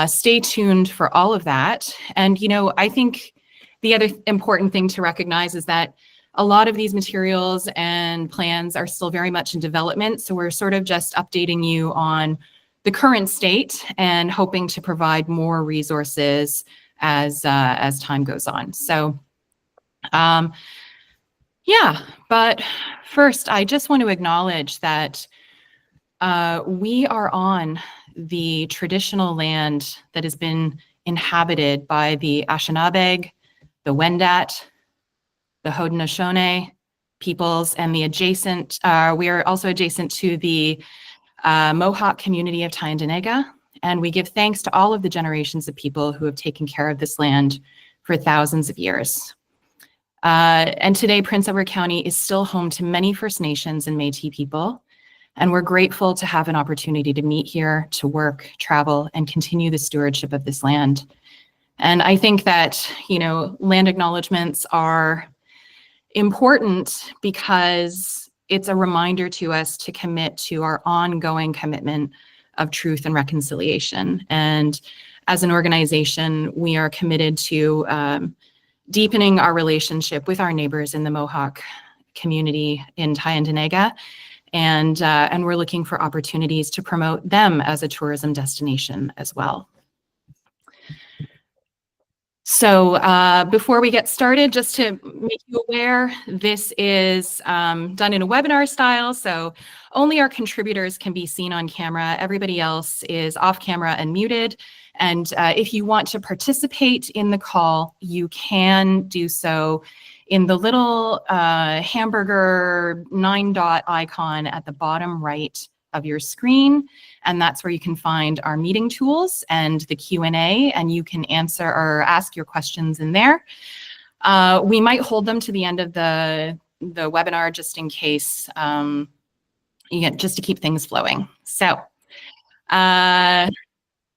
Stay tuned for all of that. And, I think the other important thing to recognize is that a lot of these materials and plans are still very much in development. So we're sort of just updating you on the current state and hoping to provide more resources as time goes on. So, yeah, but first, I just want to acknowledge that we are on the traditional land that has been inhabited by the Anishinaabe, the Wendat, the Haudenosaunee peoples, and the adjacent, we are also adjacent to the Mohawk community of Tyendinaga, and we give thanks to all of the generations of people who have taken care of this land for thousands of years. And today, Prince Edward County is still home to many First Nations and Métis people, and we're grateful to have an opportunity to meet here, to work, travel, and continue the stewardship of this land. And I think that, land acknowledgements are important because it's a reminder to us to commit to our ongoing commitment of truth and reconciliation. And as an organization, we are committed to deepening our relationship with our neighbors in the Mohawk community in Tyendinaga. And we're looking for opportunities to promote them as a tourism destination as well. So before we get started, just to make you aware, this is done in a webinar style, so only our contributors can be seen on camera. Everybody else is off camera and muted. And if you want to participate in the call, you can do so in the little hamburger 9-dot icon at the bottom right of your screen, and that's where you can find our meeting tools and the Q&A, and you can answer or ask your questions in there. We might hold them to the end of the webinar just in case, just to keep things flowing. So,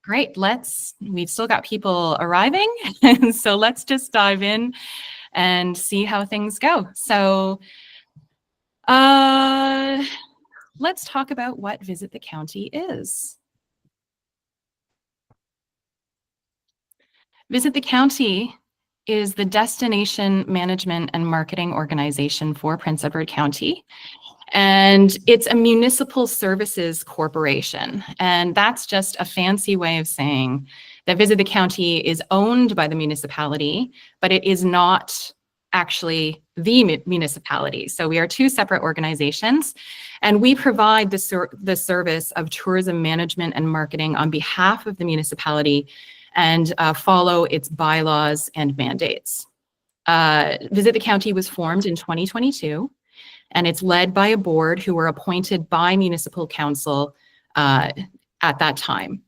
great, we've still got people arriving, so let's just dive in and see how things go. So, let's talk about what Visit the County is. Visit the County is the destination management and marketing organization for Prince Edward County. And it's a municipal services corporation. And that's just a fancy way of saying that Visit the County is owned by the municipality, but it is not actually the municipality. So we are two separate organizations, and we provide the service of tourism management and marketing on behalf of the municipality and follow its bylaws and mandates. Visit the County was formed in 2022, and it's led by a board who were appointed by municipal council at that time.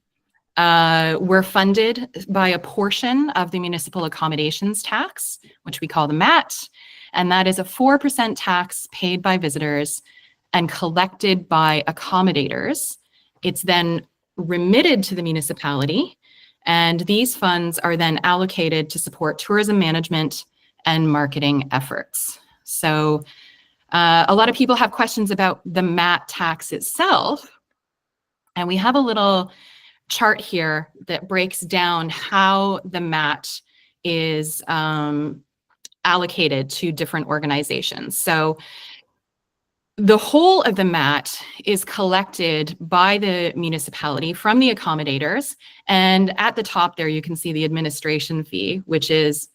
We're funded by a portion of the municipal accommodations tax, which we call the MAT, and that is a 4% tax paid by visitors and collected by accommodators. It's then remitted to the municipality, and these funds are then allocated to support tourism management and marketing efforts. So a lot of people have questions about the MAT tax itself, and we have a little chart here that breaks down how the MAT is allocated to different organizations. So the whole of the MAT is collected by the municipality from the accommodators, and at the top there you can see the administration fee, which is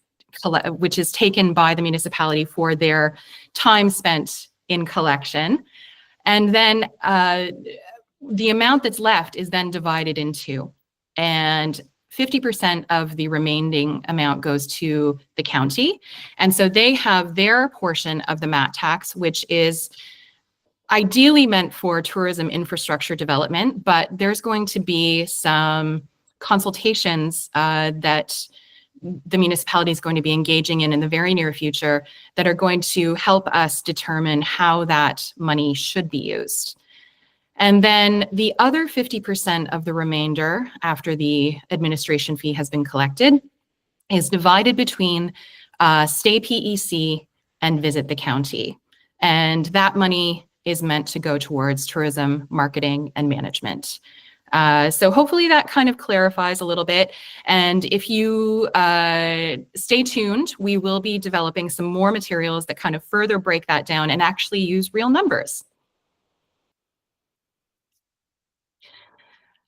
taken by the municipality for their time spent in collection. And then the amount that's left is then divided in two, and 50% of the remaining amount goes to the county. And so they have their portion of the MAT tax, which is ideally meant for tourism infrastructure development, but there's going to be some consultations that the municipality is going to be engaging in the very near future that are going to help us determine how that money should be used. And then the other 50% of the remainder, after the administration fee has been collected, is divided between Stay PEC and Visit the County. And that money is meant to go towards tourism, marketing, and management. So hopefully that kind of clarifies a little bit. And if you stay tuned, we will be developing some more materials that kind of further break that down and actually use real numbers.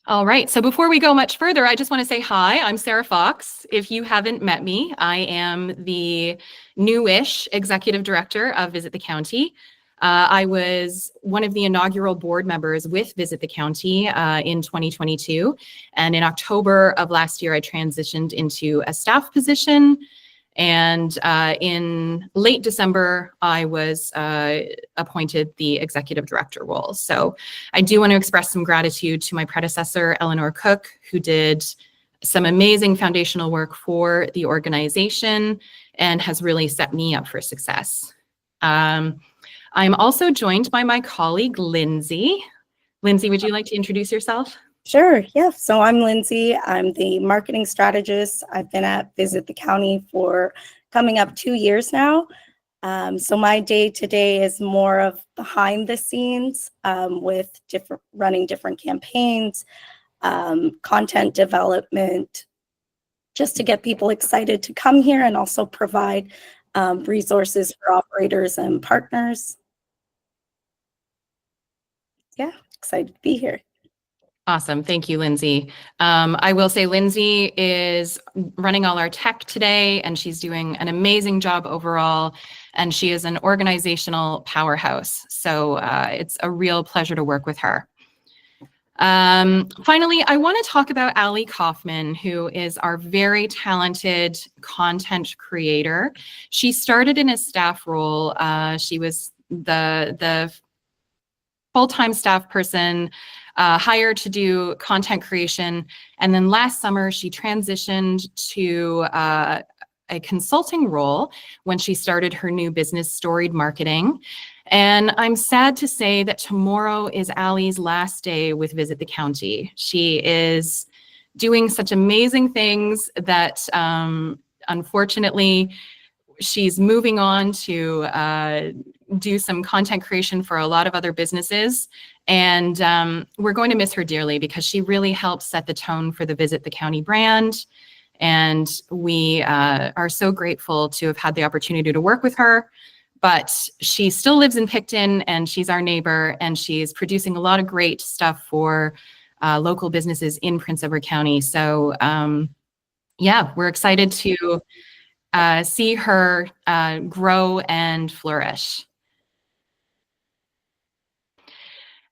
All right, so before we go much further, I just want to say hi, I'm Sarah Fox. If you haven't met me, I am the newish executive director of Visit the County. I was one of the inaugural board members with Visit the County in 2022. And in October of last year, I transitioned into a staff position. And in late December, I was appointed the executive director role. So I do want to express some gratitude to my predecessor, Eleanor Cook, who did some amazing foundational work for the organization and has really set me up for success. I'm also joined by my colleague, Lindsay. Lindsay, would you like to introduce yourself? Sure, yeah. So I'm Lindsay. I'm the marketing strategist. I've been at Visit the County for coming up 2 years now. So my day-to-day is more of behind the scenes with running different campaigns, content development, just to get people excited to come here and also provide resources for operators and partners. Yeah, excited to be here. Awesome. Thank you, Lindsay. I will say Lindsay is running all our tech today, and she's doing an amazing job overall, and she is an organizational powerhouse. So it's a real pleasure to work with her. Finally, I want to talk about Ali Kaufman, who is our very talented content creator. She started in a staff role. She was the full-time staff person hired to do content creation. And then last summer, she transitioned to a consulting role when she started her new business, Storied Marketing. And I'm sad to say that tomorrow is Ali's last day with Visit the County. She is doing such amazing things that unfortunately, she's moving on to do some content creation for a lot of other businesses. And we're going to miss her dearly because she really helped set the tone for the Visit the County brand. And we are so grateful to have had the opportunity to work with her. But she still lives in Picton, and she's our neighbor, and she's producing a lot of great stuff for local businesses in Prince Edward County. So yeah, we're excited to see her grow and flourish.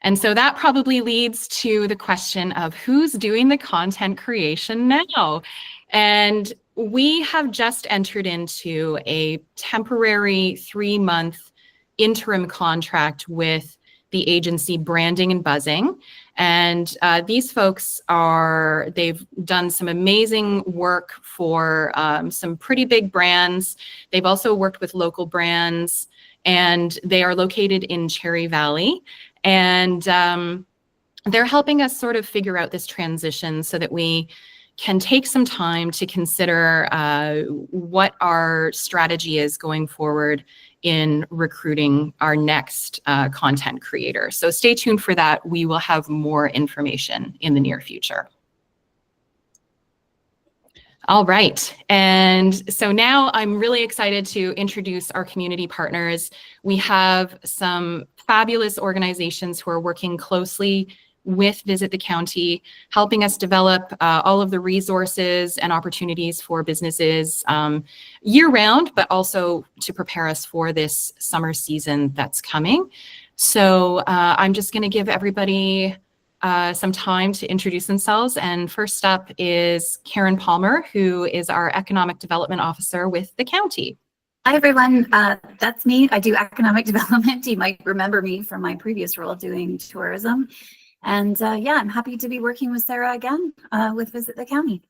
And so that probably leads to the question of who's doing the content creation now? And we have just entered into a temporary 3-month interim contract with the agency Branding and Buzzing. And these folks they've done some amazing work for some pretty big brands. They've also worked with local brands, and they are located in Cherry Valley. And they're helping us sort of figure out this transition so that we can take some time to consider what our strategy is going forward in recruiting our next content creator. So stay tuned for that. We will have more information in the near future. All right, and so now I'm really excited to introduce our community partners. We have some fabulous organizations who are working closely with Visit the County, helping us develop all of the resources and opportunities for businesses year-round, but also to prepare us for this summer season that's coming. So I'm just going to give everybody some time to introduce themselves. And first up is Karen Palmer, who is our Economic Development Officer with the county. Hi, everyone. That's me. I do economic development. You might remember me from my previous role doing tourism. And yeah, I'm happy to be working with Sarah again with Visit the County.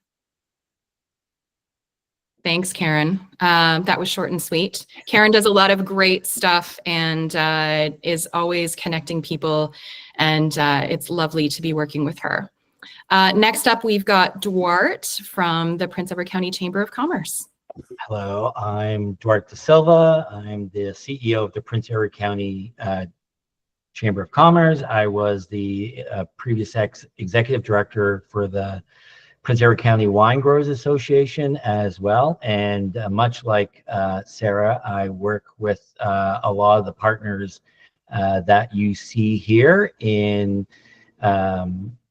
Thanks, Karen. That was short and sweet. Karen does a lot of great stuff and is always connecting people, and it's lovely to be working with her. Next up, we've got Duarte from the Prince Edward County Chamber of Commerce. Hello, I'm Duarte Da Silva. I'm the CEO of the Prince Edward County Chamber of Commerce. I was the previous executive director for the Prince Edward County Wine Growers Association as well. And much like Sarah, I work with a lot of the partners that you see here in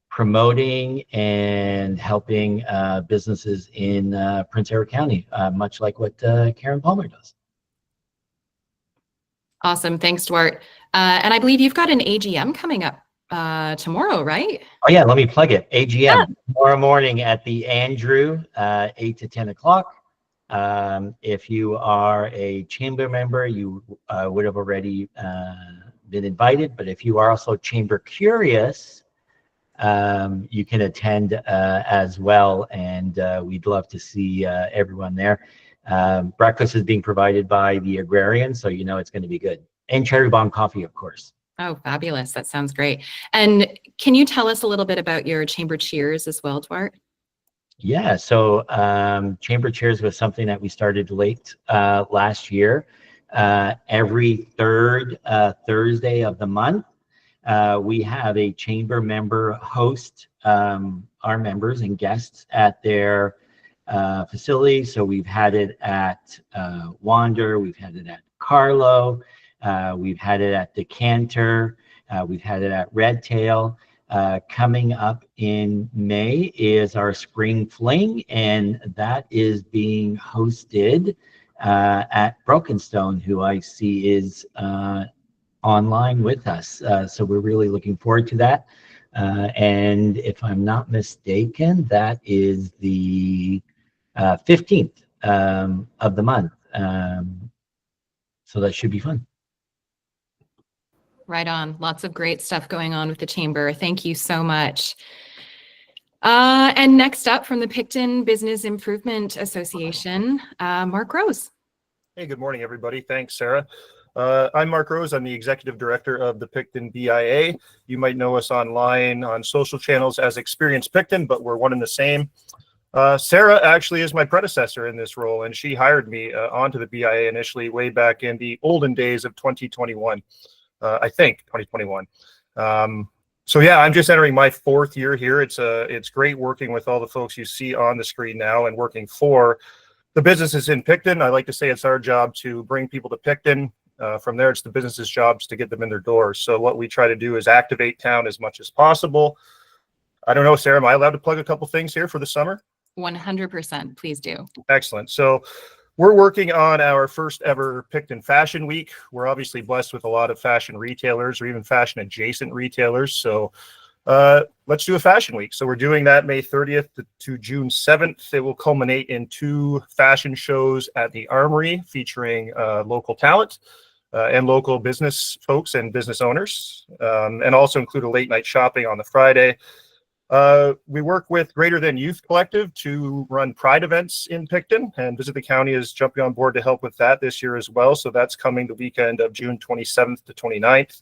promoting and helping businesses in Prince Edward County, much like what Karen Palmer does. Awesome. Thanks, Duart. And I believe you've got an AGM coming up tomorrow, right? Oh yeah, let me plug it. AGM tomorrow morning at the Andrew, 8 to 10 o'clock. If you are a chamber member, you would have already been invited. But if you are also chamber curious, you can attend as well. And we'd love to see everyone there. Breakfast is being provided by the Agrarian, so you know it's going to be good. And Cherry Bomb coffee, of course. Oh, fabulous. That sounds great. And can you tell us a little bit about your chamber cheers as well, Duart? Yeah, so Chamber Cheers was something that we started late last year. Every third Thursday of the month, we have a chamber member host our members and guests at their facility. So we've had it at Wander, we've had it at Carlo, we've had it at Decanter, we've had it at Red Tail. Coming up in May is our Spring Fling, and that is being hosted at Brokenstone, who I see is online with us. So we're really looking forward to that. And if I'm not mistaken, that is the 15th of the month. So that should be fun. Right on. Lots of great stuff going on with the chamber. Thank you so much. And next up from the Picton Business Improvement Association, Mark Rose. Hey, good morning, everybody. Thanks, Sarah. I'm Mark Rose. I'm the executive director of the Picton BIA. You might know us online on social channels as Experience Picton, but we're one and the same. Sarah actually is my predecessor in this role, and she hired me onto the BIA initially way back in the olden days of 2021. I think 2021. So yeah, I'm just entering my 4th year here. It's great working with all the folks you see on the screen now and working for the businesses in Picton. I like to say it's our job to bring people to Picton. From there, it's the businesses' jobs to get them in their doors. So what we try to do is activate town as much as possible. I don't know, Sarah, am I allowed to plug a couple things here for the summer? 100%. Please do. Excellent. So we're working on our first ever Picton Fashion Week. We're obviously blessed with a lot of fashion retailers or even fashion adjacent retailers. So let's do a fashion week. So we're doing that May 30th to June 7th. It will culminate in 2 fashion shows at the Armory featuring local talent and local business folks and business owners, and also include a late night shopping on the Friday. We work with Greater Than Youth Collective to run pride events in Picton, and Visit the County is jumping on board to help with that this year as well. So that's coming the weekend of June 27th to 29th.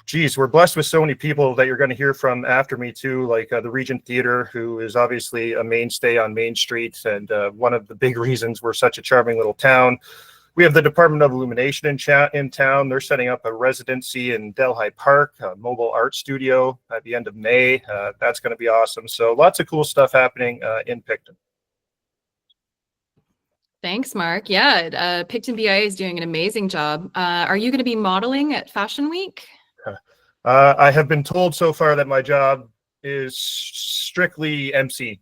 Geez, we're blessed with so many people that you're going to hear from after me too, like the Regent Theater, who is obviously a mainstay on Main Street and one of the big reasons we're such a charming little town. We have the Department of Illumination in town. They're setting up a residency in Delhi Park, a mobile art studio at the end of May. That's going to be awesome. So lots of cool stuff happening in Picton. Thanks, Mark. Yeah, Picton BIA is doing an amazing job. Are you going to be modeling at Fashion Week? I have been told so far that my job is strictly MC.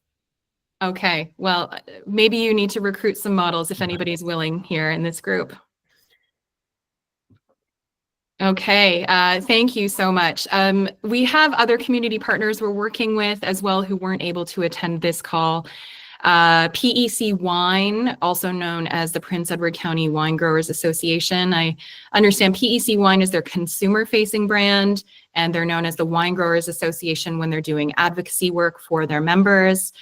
Okay, well, maybe you need to recruit some models if anybody's willing here in this group. Okay, thank you so much. We have other community partners we're working with as well who weren't able to attend this call. PEC Wine, also known as the Prince Edward County Wine Growers Association. I understand PEC Wine is their consumer-facing brand, and they're known as the Wine Growers Association when they're doing advocacy work for their members.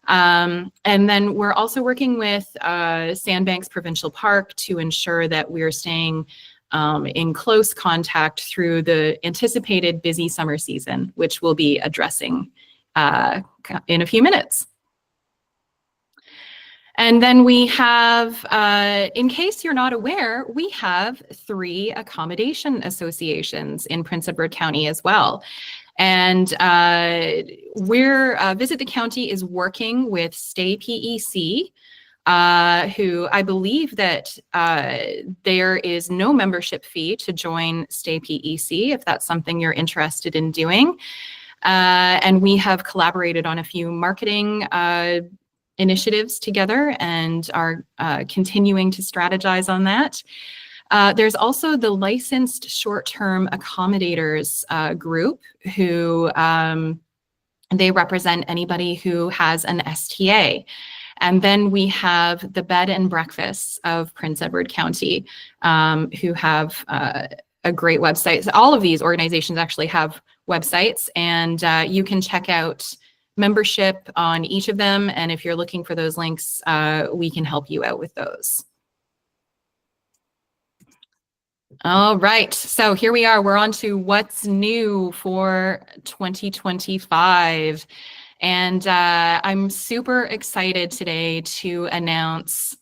And then we're also working with Sandbanks Provincial Park to ensure that we're staying in close contact through the anticipated busy summer season, which we'll be addressing in a few minutes. And then we have, in case you're not aware, we have 3 accommodation associations in Prince Edward County as well. And Visit the County is working with Stay PEC, who I believe that there is no membership fee to join Stay PEC if that's something you're interested in doing. And we have collaborated on a few marketing initiatives together and are continuing to strategize on that. There's also the licensed short-term accommodators group who they represent anybody who has an STA. And then we have the Bed and Breakfasts of Prince Edward County, who have a great website. So all of these organizations actually have websites, and you can check out membership on each of them. And if you're looking for those links, we can help you out with those. All right, so here we are. We're on to what's new for 2025. And I'm super excited today to announce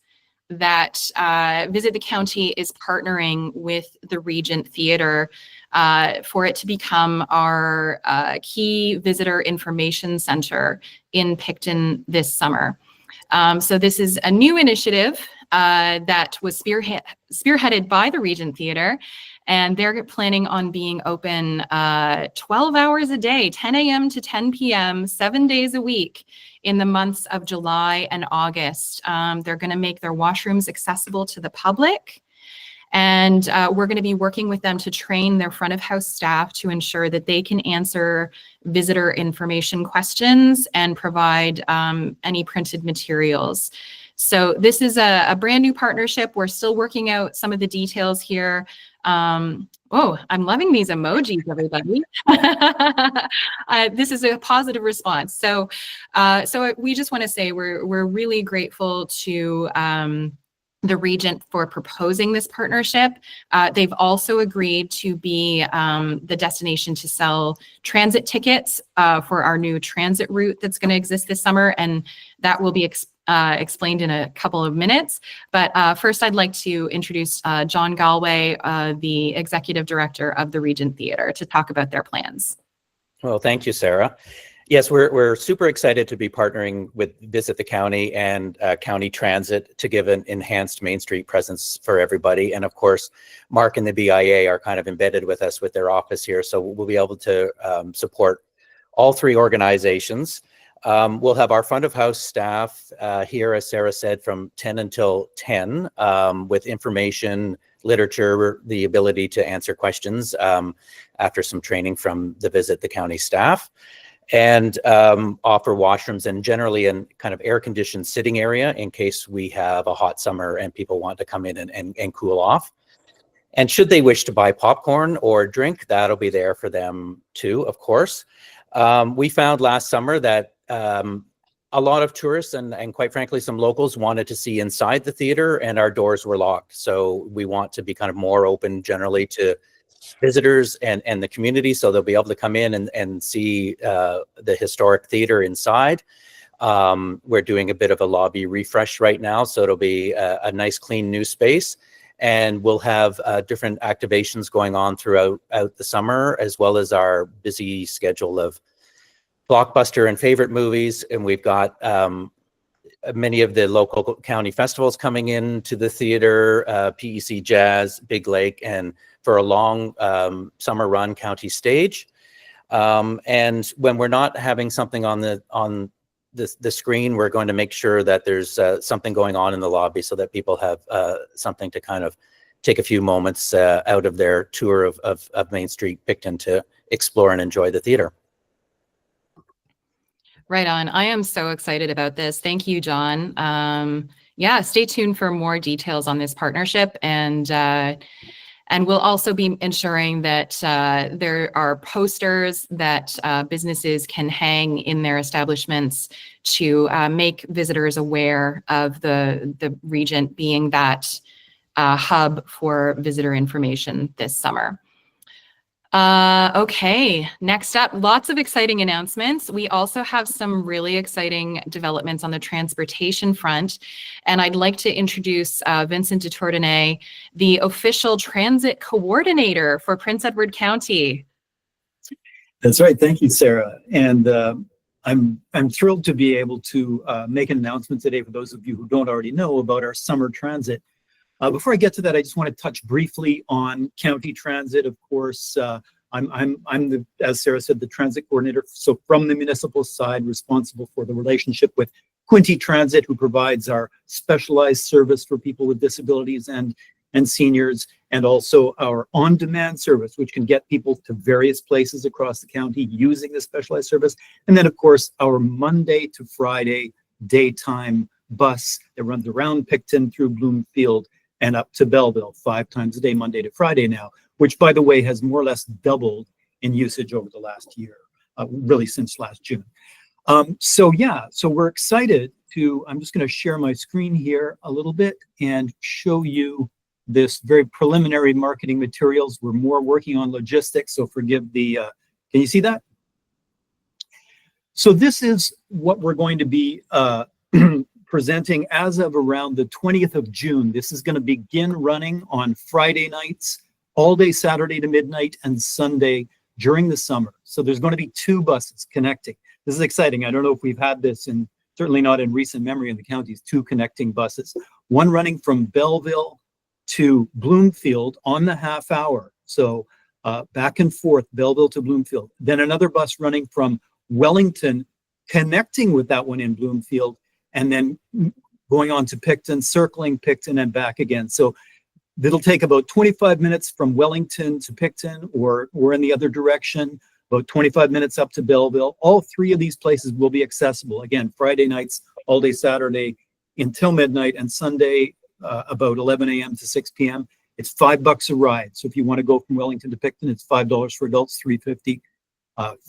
that Visit the County is partnering with the Regent Theatre for it to become our key visitor information center in Picton this summer. So this is a new initiative that was spearheaded by the Regent Theatre, and they're planning on being open 12 hours a day, 10 a.m. to 10 p.m., 7 days a week in the months of July and August. They're going to make their washrooms accessible to the public. And we're going to be working with them to train their front of house staff to ensure that they can answer visitor information questions and provide any printed materials. So this is a brand new partnership. We're still working out some of the details here. Oh, I'm loving these emojis, everybody. This is a positive response. So we just want to say we're really grateful to the Regent for proposing this partnership. They've also agreed to be the destination to sell transit tickets for our new transit route that's going to exist this summer, and that will be explained in a couple of minutes. But first, I'd like to introduce John Galway, the Executive Director of the Regent Theatre, to talk about their plans. Well, thank you, Sarah. Yes, we're super excited to be partnering with Visit the County and County Transit to give an enhanced Main Street presence for everybody. And of course, Mark and the BIA are kind of embedded with us with their office here, so we'll be able to support all 3 organizations. We'll have our front of house staff here, as Sarah said, from 10 until 10 with information, literature, the ability to answer questions after some training from the Visit the County staff, and offer washrooms and generally in kind of air-conditioned sitting area in case we have a hot summer and people want to come in and cool off. And should they wish to buy popcorn or drink, that'll be there for them too, of course. We found last summer that a lot of tourists and quite frankly, some locals wanted to see inside the theater, and our doors were locked. So we want to be kind of more open generally to visitors and the community, so they'll be able to come in and see the historic theater inside. We're doing a bit of a lobby refresh right now, so it'll be a nice, clean new space. And we'll have different activations going on throughout the summer, as well as our busy schedule of blockbuster and favorite movies. And we've got many of the local county festivals coming into the theater, PEC Jazz, Big Lake, and for a long summer run, County Stage. And when we're not having something on the screen, we're going to make sure that there's something going on in the lobby so that people have something to kind of take a few moments out of their tour of Main Street Picton to explore and enjoy the theater. Right on. I am so excited about this. Thank you, John. Yeah, stay tuned for more details on this partnership, and we'll also be ensuring that there are posters that businesses can hang in their establishments to make visitors aware of the Regent being that hub for visitor information this summer. Okay, next up, lots of exciting announcements. We also have some really exciting developments on the transportation front. And I'd like to introduce Vincent Detourdenay, the official transit coordinator for Prince Edward County. That's right. Thank you, Sarah. And I'm thrilled to be able to make an announcement today for those of you who don't already know about our summer transit. Before I get to that, I just want to touch briefly on county transit. Of course, I'm the, as Sarah said, the transit coordinator. So from the municipal side, responsible for the relationship with Quinte Transit, who provides our specialized service for people with disabilities and seniors, and also our on-demand service, which can get people to various places across the county using the specialized service. And then, of course, our Monday to Friday daytime bus that runs around Picton through Bloomfield and up to Belleville 5 times a day, Monday to Friday now, which, by the way, has more or less doubled in usage over the last year, really since last June. So we're excited to, I'm just going to share my screen here a little bit and show you this very preliminary marketing materials. We're more working on logistics, so forgive the, can you see that? So this is what we're going to be presenting as of around the 20th of June. This is going to begin running on Friday nights, all day Saturday to midnight, and Sunday during the summer. So there's going to be 2 buses connecting. This is exciting. I don't know if we've had this, and certainly not in recent memory in the counties, 2 connecting buses. One running from Belleville to Bloomfield on the half hour. So back and forth, Belleville to Bloomfield. Then another bus running from Wellington, connecting with that one in Bloomfield, and then going on to Picton, circling Picton and back again. So it'll take about 25 minutes from Wellington to Picton, or in the other direction, about 25 minutes up to Belleville. All 3 of these places will be accessible. Again, Friday nights, all day Saturday until midnight, and Sunday about 11 a.m. to 6 p.m. It's $5 a ride. So if you want to go from Wellington to Picton, it's $5 for adults, $3.50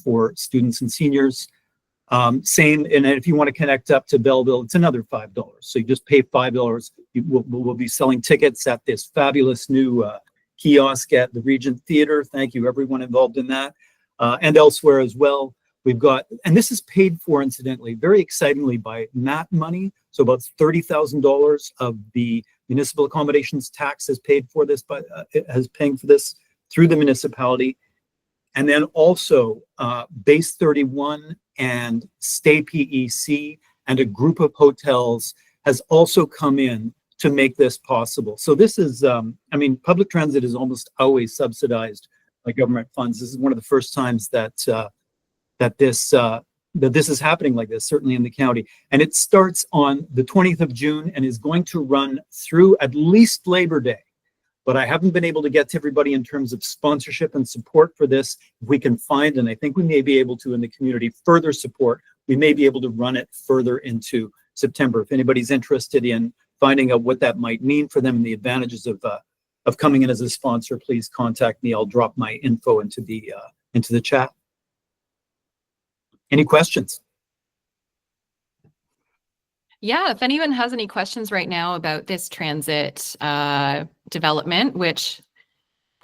for students and seniors. Same, and if you want to connect up to Belleville, it's another $5. So you just pay $5. We'll be selling tickets at this fabulous new kiosk at the Regent Theater. Thank you, everyone involved in that, and elsewhere as well. We've got, and this is paid for, incidentally, very excitingly, by MAT money. So about $30,000 of the municipal accommodations tax is paid for this, but has paying for this through the municipality. And then also Base 31 and Stay PEC and a group of hotels has also come in to make this possible. So this is, I mean, public transit is almost always subsidized by government funds. This is one of the first times that this is happening like this, certainly in the county. And it starts on the 20th of June and is going to run through at least Labor Day. But I haven't been able to get to everybody in terms of sponsorship and support for this. If we can find, and I think we may be able to in the community, further support, we may be able to run it further into September. If anybody's interested in finding out what that might mean for them and the advantages of coming in as a sponsor, please contact me. I'll drop my info into the chat. Any questions? Yeah, if anyone has any questions right now about this transit development, which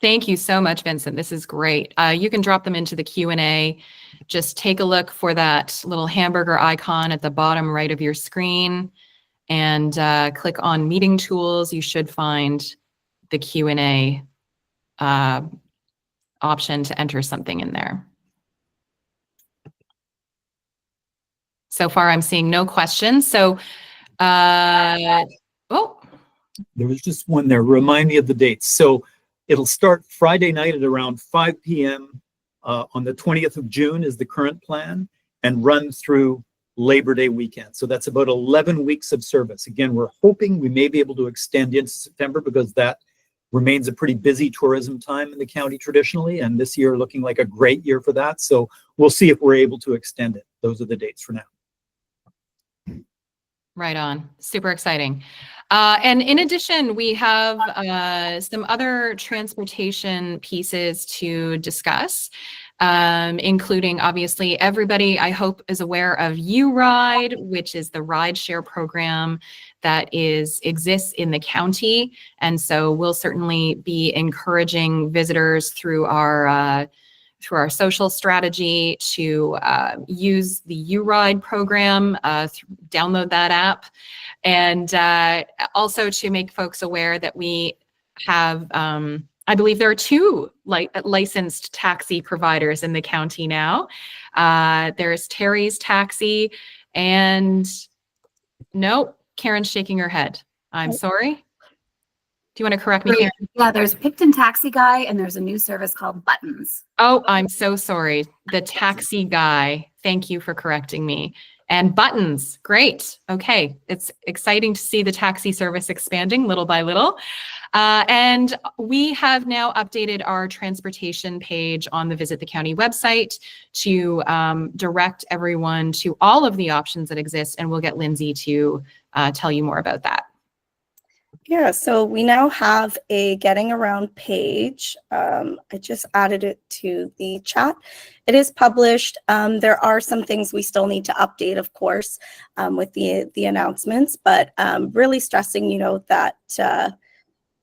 thank you so much, Vincent. This is great. You can drop them into the Q&A. Just take a look for that little hamburger icon at the bottom right of your screen and click on meeting tools. You should find the Q&A option to enter something in there. So far, I'm seeing no questions. So, oh. There was just one there. Remind me of the dates. So it'll start Friday night at around 5 p.m. On the 20th of June is the current plan, and run through Labor Day weekend. So that's about 11 weeks of service. Again, we're hoping we may be able to extend into September because that remains a pretty busy tourism time in the county traditionally, and this year looking like a great year for that. So we'll see if we're able to extend it. Those are the dates for now. Right on. Super exciting. And in addition, we have some other transportation pieces to discuss. including obviously everybody I hope is aware of U-Ride, which is the rideshare program that exists in the county. And so we'll certainly be encouraging visitors through our social strategy to use the U-Ride program, download that app, and also to make folks aware that we have, I believe there are two licensed taxi providers in the county now. There's Terry's Taxi and no, Karen's shaking her head. I'm sorry. Do you want to correct me, Karen? Yeah, there's Picton Taxi Guy and there's a new service called Buttons. Oh, I'm so sorry. The Taxi Guy. Thank you for correcting me. And Buttons. Great. Okay. It's exciting to see the taxi service expanding little by little. And we have now updated our transportation page on the Visit the County website to direct everyone to all of the options that exist. And we'll get Lindsay to tell you more about that. Yeah, so we now have a Getting Around page. I just added it to the chat. It is published. There are some things we still need to update, of course, with the announcements, but really stressing, that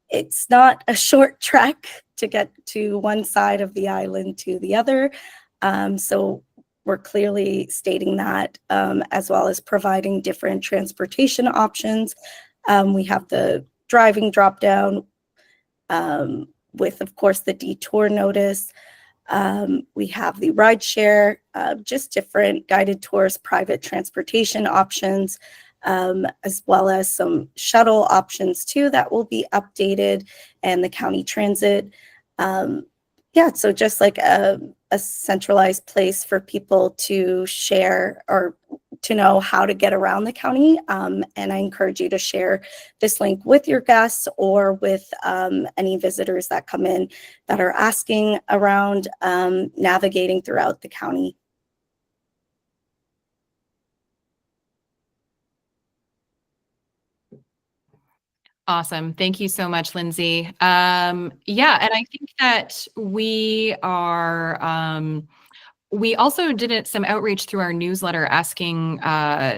it's not a short trek to get to one side of the island to the other. So we're clearly stating that, as well as providing different transportation options. We have the driving drop down with, of course, the detour notice. We have the ride share, just different guided tours, private transportation options, as well as some shuttle options too that will be updated, and the county transit. So just like a centralized place for people to share or to know how to get around the county. And I encourage you to share this link with your guests or with any visitors that come in that are asking around navigating throughout the county. Awesome. Thank you so much, Lindsay. And I think that we also did some outreach through our newsletter asking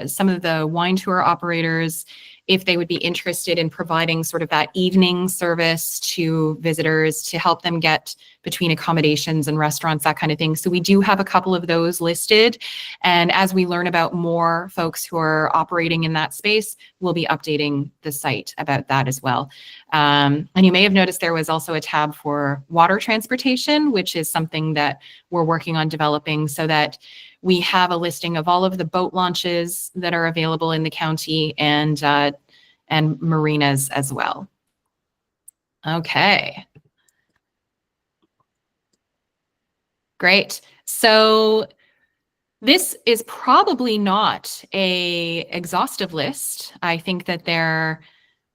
some of the wine tour operators if they would be interested in providing sort of that evening service to visitors to help them get between accommodations and restaurants, that kind of thing. So we do have a couple of those listed. And as we learn about more folks who are operating in that space, we'll be updating the site about that as well. And you may have noticed there was also a tab for water transportation, which is something that we're working on developing so that we have a listing of all of the boat launches that are available in the county and marinas as well. Okay. Great. So this is probably not an exhaustive list. I think that there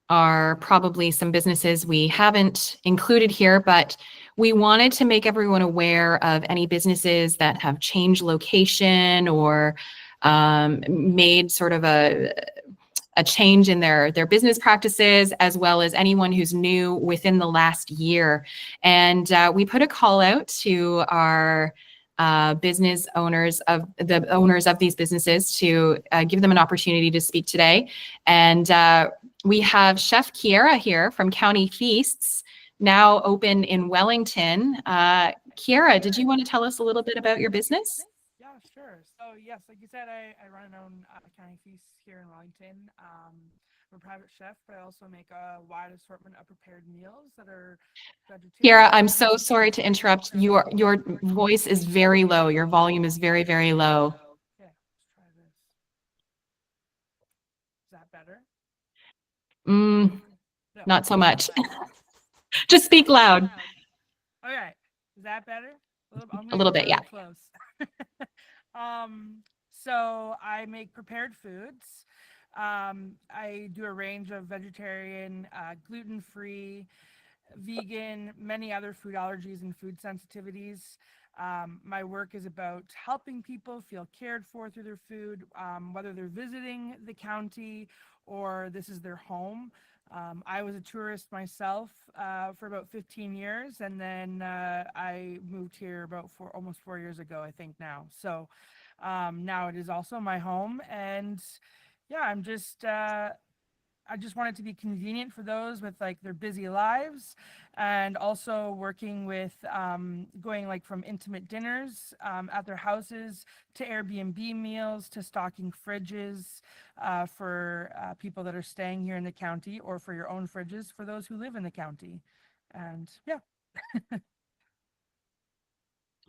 are probably some businesses we haven't included here, but we wanted to make everyone aware of any businesses that have changed location or made sort of a change in their business practices, as well as anyone who's new within the last year. And we put a call out to our business owners of these businesses to give them an opportunity to speak today. And we have Chef Kiera here from County Feasts, now open in Wellington. Kiera, did you want to tell us a little bit about your business? Yeah, sure. So yes, like you said, I run and own County Feasts here in Wellington. I'm a private chef, but I also make a wide assortment of prepared meals that are vegetarian. Kiera, I'm so sorry to interrupt. Your voice is very low. Your volume is very, very low. Yeah, let's try this. Is that better? No. Not so much. Just speak loud. Okay, is that better? A little bit, yeah. Close. So I make prepared foods. I do a range of vegetarian, gluten-free, vegan, many other food allergies and food sensitivities. My work is about helping people feel cared for through their food, whether they're visiting the county or this is their home. I was a tourist myself for about 15 years, and then I moved here about almost 4 years ago, I think now. So now it is also my home, and yeah, I just want it to be convenient for those with like their busy lives, and also working with going like from intimate dinners at their houses to Airbnb meals to stocking fridges for people that are staying here in the county, or for your own fridges for those who live in the county. And yeah.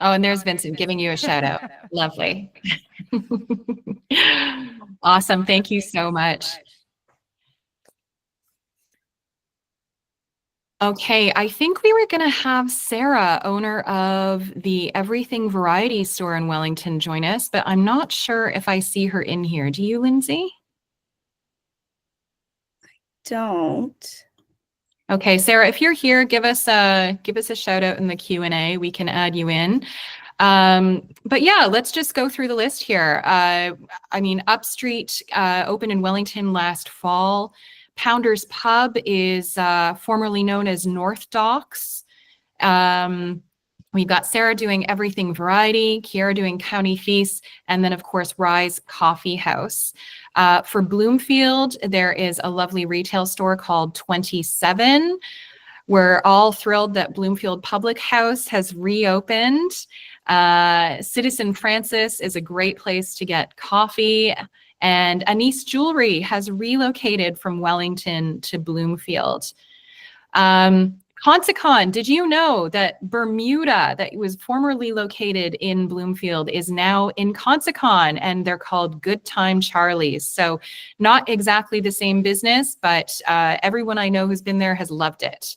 Oh, and there's Vincent giving you a shout out. Lovely. Awesome. Thank you so much. Okay, I think we were going to have Sarah, owner of the Everything Variety Store in Wellington, join us, but I'm not sure if I see her in here. Do you, Lindsay? Don't. Okay, Sarah, if you're here, give us a shout out in the Q&A. We can add you in. But yeah, let's just go through the list here. I mean, Upstreet opened in Wellington last fall. Pounders Pub is formerly known as North Docks. We've got Sarah doing Everything Variety, Kiara doing County Feast, and then of course Rise Coffee House. For Bloomfield, there is a lovely retail store called 27. We're all thrilled that Bloomfield Public House has reopened. Citizen Francis is a great place to get coffee. And Anise Jewelry has relocated from Wellington to Bloomfield. Consicon, did you know that Bermuda, that was formerly located in Bloomfield, is now in Consicon, and they're called Good Time Charlie's. So not exactly the same business, but everyone I know who's been there has loved it.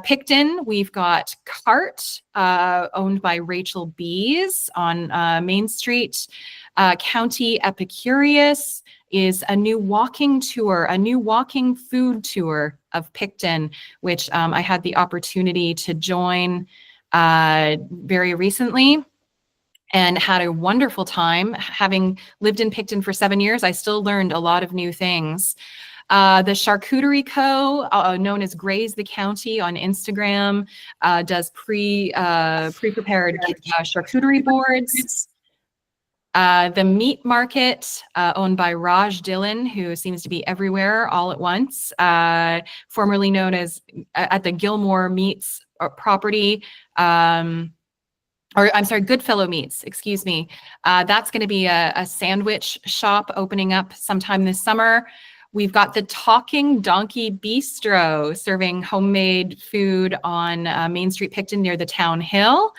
Picton, we've got Cart, owned by Rachel Bees on Main Street. County Epicurious is a new walking tour, a new walking food tour of Picton, which I had the opportunity to join very recently and had a wonderful time. Having lived in Picton for 7 years, I still learned a lot of new things. The Charcuterie Co., known as Graze the County on Instagram, does pre-prepared charcuterie boards. The Meat Market, owned by Raj Dillon, who seems to be everywhere all at once, formerly known as at the Gilmore Meats property, or I'm sorry, Goodfellow Meats, excuse me. That's going to be a sandwich shop opening up sometime this summer. We've got the Talking Donkey Bistro serving homemade food on Main Street, Picton, near the Town Hill.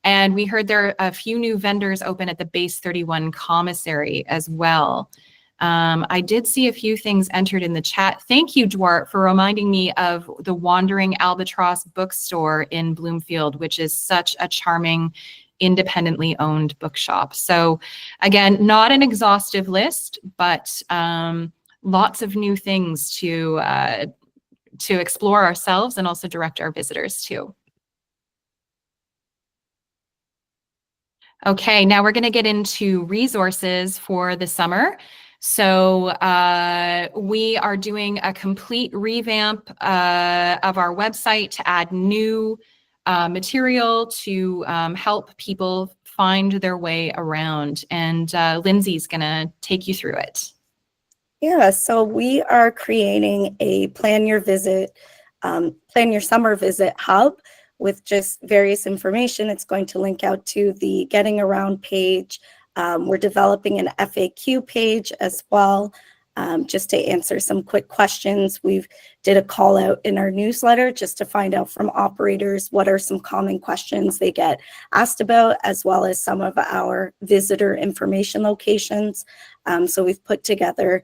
And we heard there are a few new vendors open at the Base 31 commissary as well. I did see a few things entered in the chat. Thank you, Dwart, for reminding me of the Wandering Albatross bookstore in Bloomfield, which is such a charming, independently owned bookshop. So again, not an exhaustive list, but lots of new things to explore ourselves and also direct our visitors to. Okay, now we're going to get into resources for the summer. So we are doing a complete revamp of our website to add new material to help people find their way around. And Lindsay's going to take you through it. Yeah, so we are creating a plan your summer visit hub with just various information. It's going to link out to the Getting Around page. We're developing an FAQ page as well, just to answer some quick questions. We've did a call out in our newsletter just to find out from operators what are some common questions they get asked about, as well as some of our visitor information locations. So we've put together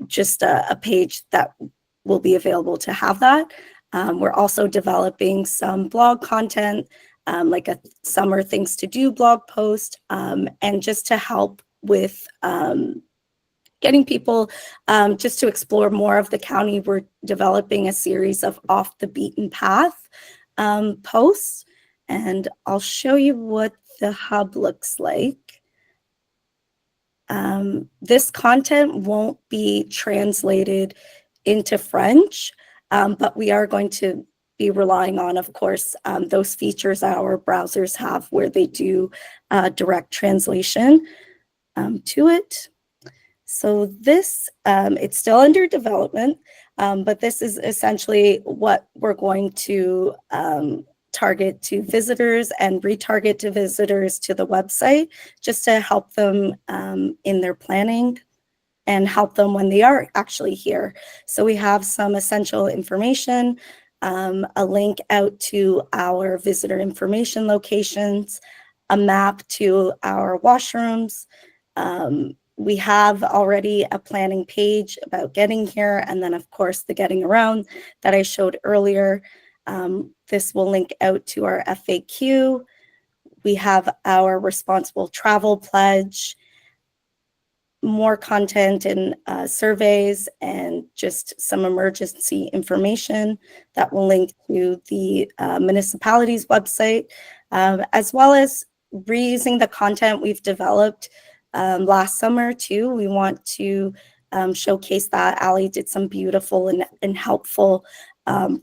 just a page that will be available to have that. We're also developing some blog content, like a summer things to do blog post, and just to help with getting people just to explore more of the county. We're developing a series of off the beaten path posts, and I'll show you what the hub looks like. This content won't be translated into French, but we are going to be relying on, of course, those features our browsers have where they do direct translation to it. So this, it's still under development, but this is essentially what we're going to target to visitors and retarget to visitors to the website, just to help them in their planning and help them when they are actually here. So we have some essential information, a link out to our visitor information locations, a map to our washrooms. We have already a planning page about getting here, and then of course the getting around that I showed earlier. This will link out to our FAQ. We have our responsible travel pledge, more content and surveys, and just some emergency information that will link to the municipality's website, as well as reusing the content we've developed last summer too. We want to showcase that. Ali did some beautiful and helpful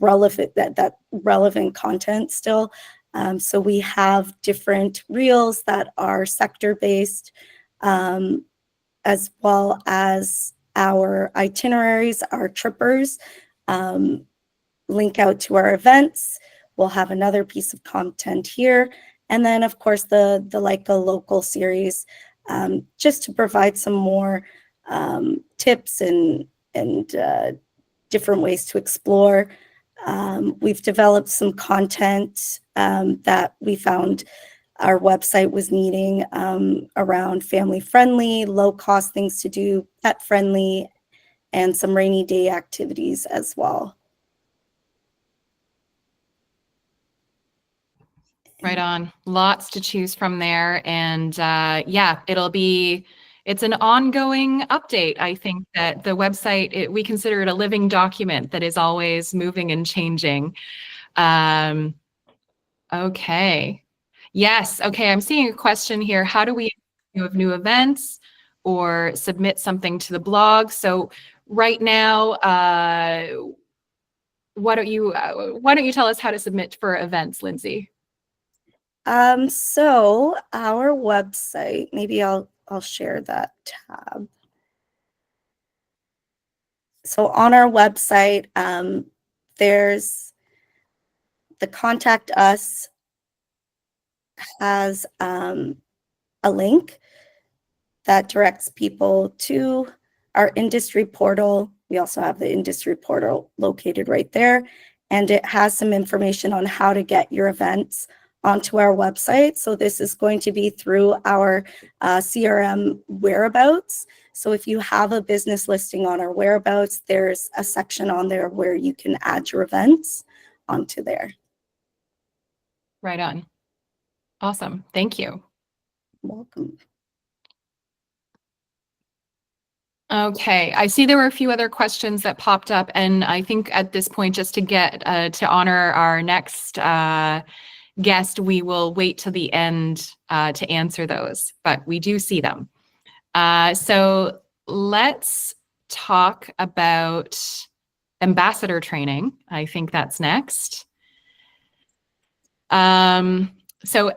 relevant content still. So we have different reels that are sector-based, as well as our itineraries, our trippers, link out to our events. We'll have another piece of content here. And then of course the Like a Local series, just to provide some more tips and different ways to explore. We've developed some content that we found our website was needing around family-friendly, low-cost things to do, pet-friendly, and some rainy day activities as well. Right on. Lots to choose from there. And yeah, it's an ongoing update. I think that the website, we consider it a living document that is always moving and changing. Okay. Yes. Okay. I'm seeing a question here. How do we know of new events or submit something to the blog? So right now, why don't you tell us how to submit for events, Lindsay? So our website, maybe I'll share that tab. So on our website, there's the Contact Us has a link that directs people to our industry portal. We also have the industry portal located right there, and it has some information on how to get your events onto our website. So this is going to be through our CRM Whereabouts. So if you have a business listing on our Whereabouts, there's a section on there where you can add your events onto there. Right on. Awesome. Thank you. Welcome. Okay, I see there were a few other questions that popped up, and I think at this point, just to get to honor our next guest, we will wait till the end to answer those, but we do see them. So let's talk about ambassador training. I think that's next. So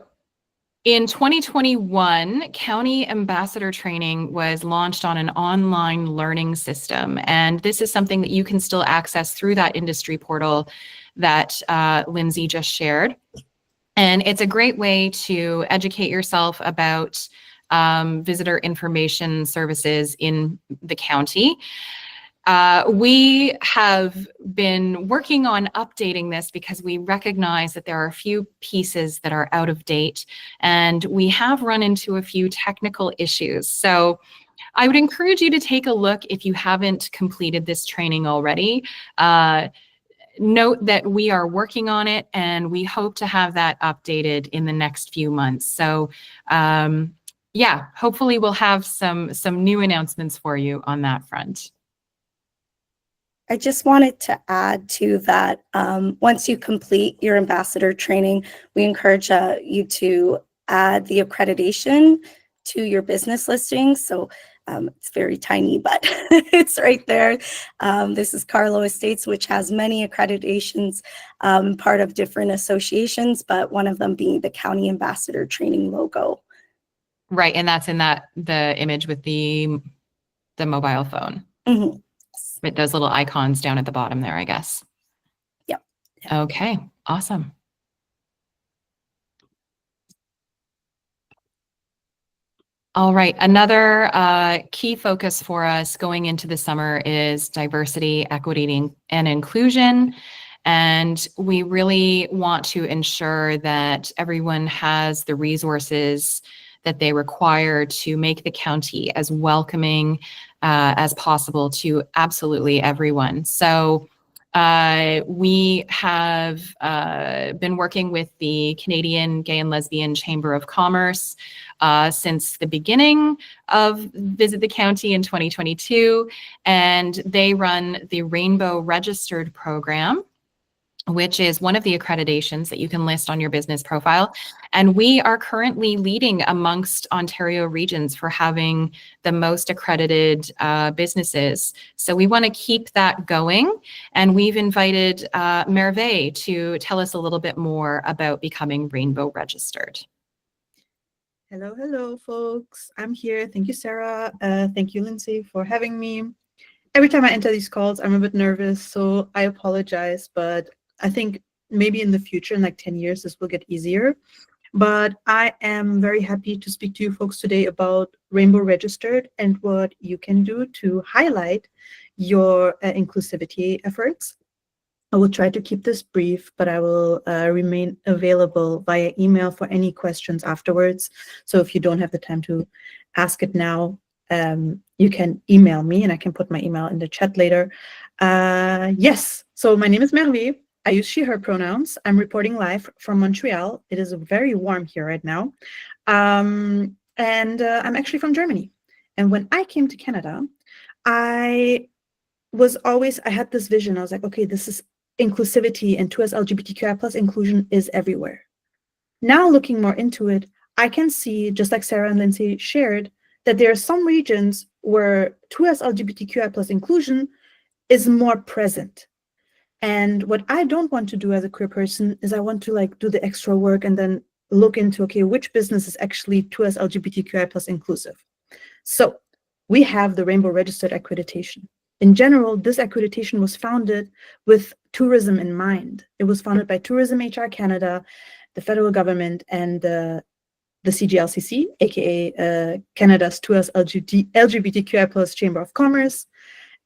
in 2021, County Ambassador Training was launched on an online learning system. And this is something that you can still access through that industry portal that Lindsay just shared. And it's a great way to educate yourself about visitor information services in the county. We have been working on updating this because we recognize that there are a few pieces that are out of date, and we have run into a few technical issues. So I would encourage you to take a look if you haven't completed this training already. Note that we are working on it, and we hope to have that updated in the next few months. So yeah, hopefully we'll have some new announcements for you on that front. I just wanted to add to that, once you complete your ambassador training, we encourage you to add the accreditation to your business listings. So it's very tiny, but it's right there. This is Carlo Estates, which has many accreditations, part of different associations, but one of them being the County Ambassador Training logo. Right, and that's in the image with the mobile phone. Mhm. With those little icons down at the bottom there, I guess. Yep. Okay, awesome. All right, another key focus for us going into the summer is diversity, equity, and inclusion. And we really want to ensure that everyone has the resources that they require to make the county as welcoming as possible to absolutely everyone. So we have been working with the Canadian Gay and Lesbian Chamber of Commerce since the beginning of Visit the County in 2022, and they run the Rainbow Registered program, which is one of the accreditations that you can list on your business profile. And we are currently leading amongst Ontario regions for having the most accredited businesses. So we want to keep that going. And we've invited Merve to tell us a little bit more about becoming Rainbow Registered. Hello, folks. I'm here. Thank you, Sarah. Thank you, Lindsay, for having me. Every time I enter these calls, I'm a bit nervous, so I apologize, but I think maybe in the future, in like 10 years, this will get easier. But I am very happy to speak to you folks today about Rainbow Registered and what you can do to highlight your inclusivity efforts. I will try to keep this brief, but I will remain available via email for any questions afterwards. So if you don't have the time to ask it now, you can email me and I can put my email in the chat later. Yes, so my name is Merve. I use she, her pronouns. I'm reporting live from Montreal. It is very warm here right now. And I'm actually from Germany. And when I came to Canada, I had this vision. I was like, okay, this is inclusivity, and 2S LGBTQI plus inclusion is everywhere. Now looking more into it, I can see, just like Sarah and Lindsay shared, that there are some regions where 2S LGBTQI plus inclusion is more present. And what I don't want to do as a queer person is I want to like do the extra work and then look into, okay, which business is actually 2S LGBTQI plus inclusive. So we have the Rainbow Registered accreditation. In general, this accreditation was founded with tourism in mind. It was founded by Tourism HR Canada, the federal government, and the CGLCC, aka Canada's 2S LGBTQI plus Chamber of Commerce.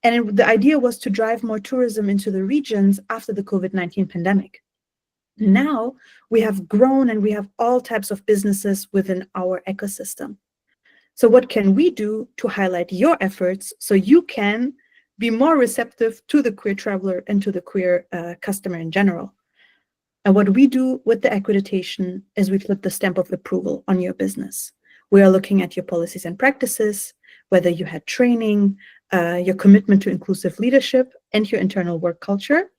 And the idea was to drive more tourism into the regions after the COVID-19 pandemic. Now we have grown and we have all types of businesses within our ecosystem. So what can we do to highlight your efforts so you can be more receptive to the queer traveler and to the queer customer in general? And what we do with the accreditation is we put the stamp of approval on your business. We are looking at your policies and practices, whether you had training, your commitment to inclusive leadership, and your internal work culture.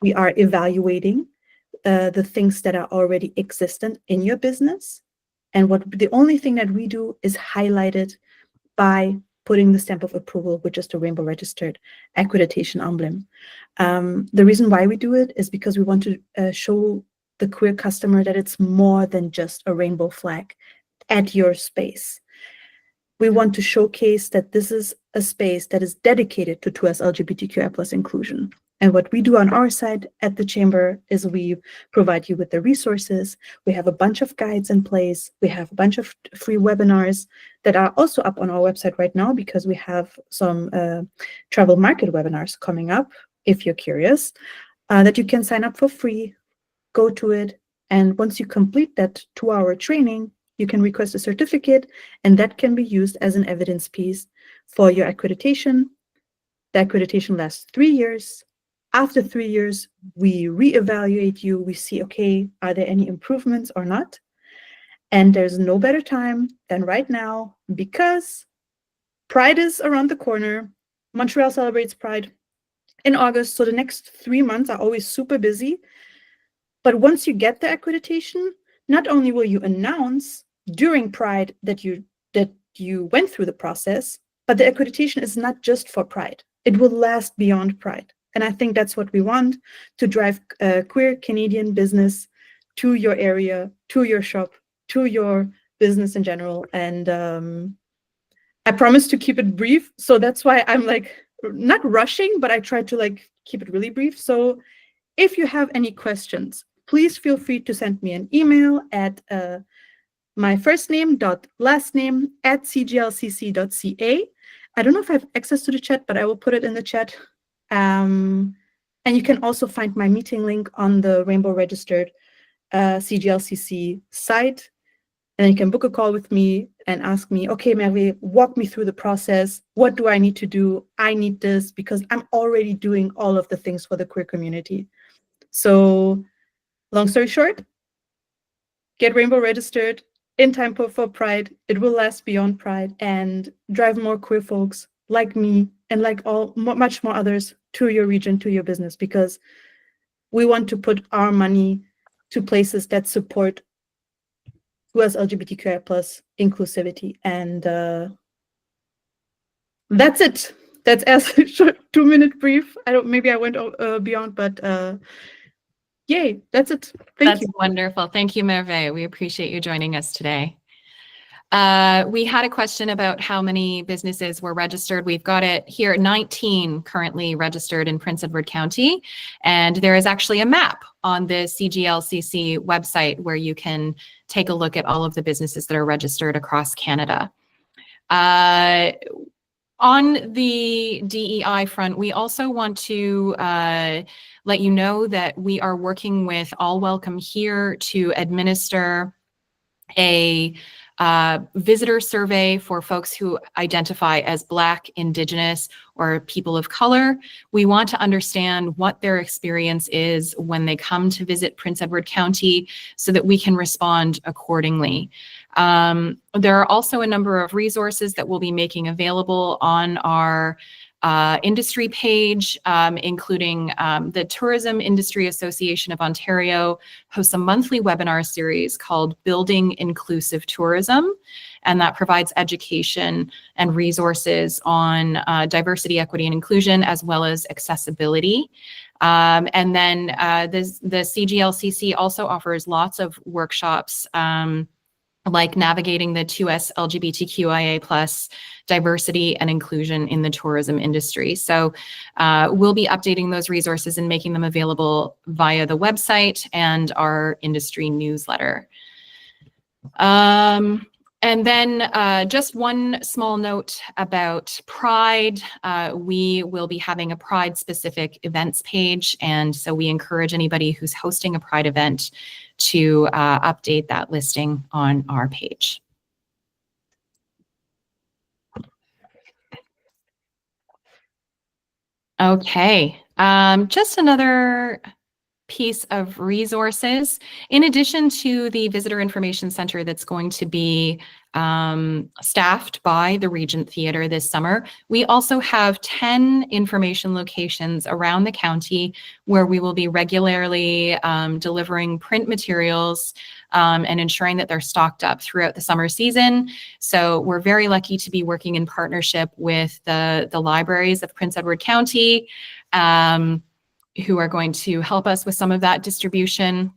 We are evaluating the things that are already existent in your business. And the only thing that we do is highlight it by putting the stamp of approval, which is the Rainbow Registered accreditation emblem. The reason why we do it is because we want to show the queer customer that it's more than just a rainbow flag at your space. We want to showcase that this is a space that is dedicated to 2S LGBTQI plus inclusion. And what we do on our side at the Chamber is we provide you with the resources. We have a bunch of guides in place. We have a bunch of free webinars that are also up on our website right now because we have some travel market webinars coming up, if you're curious, that you can sign up for free, go to it. And once you complete that 2-hour training, you can request a certificate, and that can be used as an evidence piece for your accreditation. The accreditation lasts 3 years. After 3 years, we reevaluate you. We see, okay, are there any improvements or not? And there's no better time than right now because Pride is around the corner. Montreal celebrates Pride in August. So the next 3 months are always super busy. But once you get the accreditation, not only will you announce during Pride that you that you went through the process, but the accreditation is not just for Pride. It will last beyond Pride. And I think that's what we want, to drive queer Canadian business to your area, to your shop, to your business in general. And I promise to keep it brief. So that's why I'm like, not rushing, but I try to like keep it really brief. So if you have any questions, please feel free to send me an email at my first name dot last name at cglcc.ca. I don't know if I have access to the chat, but I will put it in the chat. And you can also find my meeting link on the Rainbow Registered CGLCC site. And you can book a call with me and ask me, okay, Merve, walk me through the process. What do I need to do? I need this because I'm already doing all of the things for the queer community. So long story short, get Rainbow registered in time for Pride. It will last beyond Pride and drive more queer folks like me and like much more others to your region, to your business, because we want to put our money to places that support US LGBTQI plus inclusivity. And that's it. That's as a short 2-minute brief. Maybe I went beyond, but yay, that's it. Thank you. That's wonderful. Thank you, Merve. We appreciate you joining us today. We had a question about how many businesses were registered. We've got it here, 19 currently registered in Prince Edward County. And there is actually a map on the CGLCC website where you can take a look at all of the businesses that are registered across Canada. On the DEI front, we also want to let you know that we are working with All Welcome Here to administer a visitor survey for folks who identify as Black, Indigenous, or people of color. We want to understand what their experience is when they come to visit Prince Edward County so that we can respond accordingly. There are also a number of resources that we'll be making available on our industry page, including the Tourism Industry Association of Ontario hosts a monthly webinar series called Building Inclusive Tourism, and that provides education and resources on diversity, equity, and inclusion, as well as accessibility. And then the CGLCC also offers lots of workshops like navigating the 2S LGBTQIA plus diversity and inclusion in the tourism industry. So we'll be updating those resources and making them available via the website and our industry newsletter. And then just one small note about Pride. We will be having a Pride-specific events page, and so we encourage anybody who's hosting a Pride event to update that listing on our page. Okay, just another piece of resources. In addition to the Visitor Information Center that's going to be staffed by the Regent Theatre this summer, we also have 10 information locations around the county where we will be regularly delivering print materials and ensuring that they're stocked up throughout the summer season. So we're very lucky to be working in partnership with the libraries of Prince Edward County, who are going to help us with some of that distribution.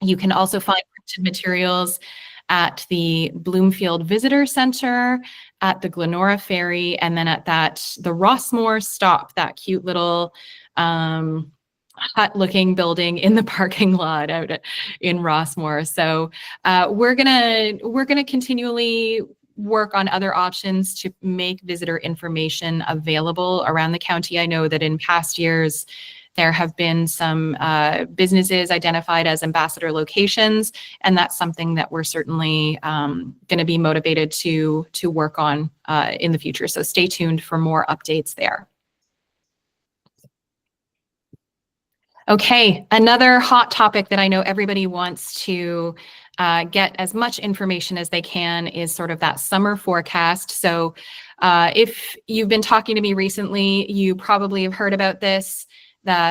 You can also find printed materials at the Bloomfield Visitor Center, at the Glenora Ferry, and then at the Rossmore stop, that cute little hut-looking building in the parking lot out in Rossmore. So we're gonna continually work on other options to make visitor information available around the county. I know that in past years, there have been some businesses identified as ambassador locations, and that's something that we're certainly going to be motivated to work on in the future. So stay tuned for more updates there. Okay, another hot topic that I know everybody wants to get as much information as they can is sort of that summer forecast. So if you've been talking to me recently, you probably have heard about this.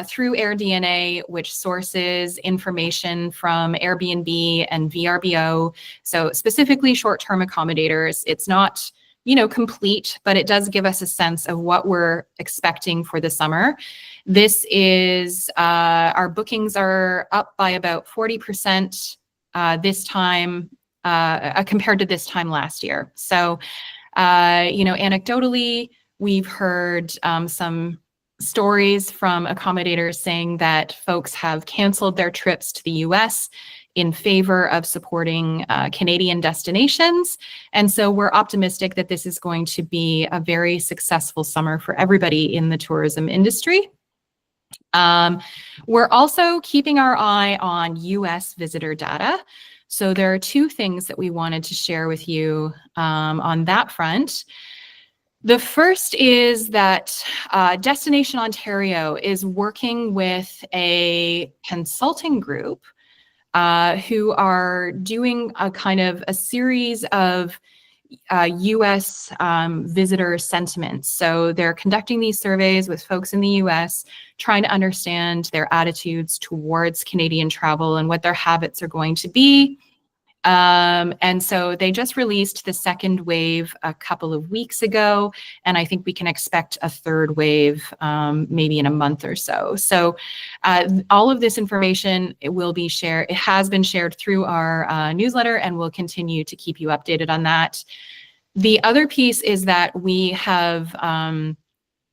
through AirDNA, which sources information from Airbnb and VRBO. So specifically short-term accommodators. It's not, complete, but it does give us a sense of what we're expecting for the summer. This is, our bookings are up by about 40% this time compared to this time last year. So, anecdotally, we've heard some stories from accommodators saying that folks have canceled their trips to the US in favor of supporting Canadian destinations. And so we're optimistic that this is going to be a very successful summer for everybody in the tourism industry. We're also keeping our eye on US visitor data. So there are two things that we wanted to share with you on that front. The first is that Destination Ontario is working with a consulting group who are doing a kind of a series of US visitor sentiment. So they're conducting these surveys with folks in the US, trying to understand their attitudes towards Canadian travel and what their habits are going to be. And so they just released the second wave a couple of weeks ago, and I think we can expect a third wave maybe in a month or so. So all of this information, it has been shared through our newsletter, and we'll continue to keep you updated on that. The other piece is that we have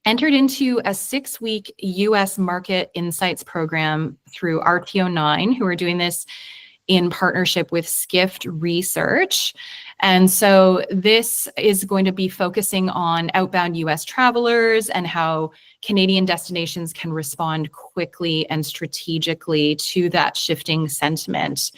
entered into a 6-week US Market Insights program through RTO9, who are doing this in partnership with Skift Research. And so this is going to be focusing on outbound US travelers and how Canadian destinations can respond quickly and strategically to that shifting sentiment.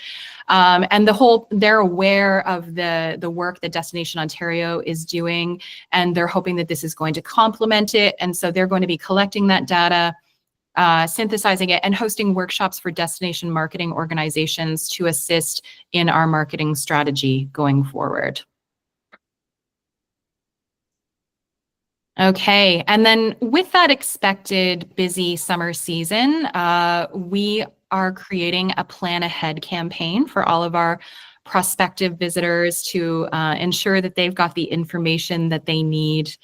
And they're aware of the work that Destination Ontario is doing, and they're hoping that this is going to complement it. And so they're going to be collecting that data, synthesizing it, and hosting workshops for destination marketing organizations to assist in our marketing strategy going forward. Okay, and then with that expected busy summer season, we are creating a plan ahead campaign for all of our prospective visitors to ensure that they've got the information that they need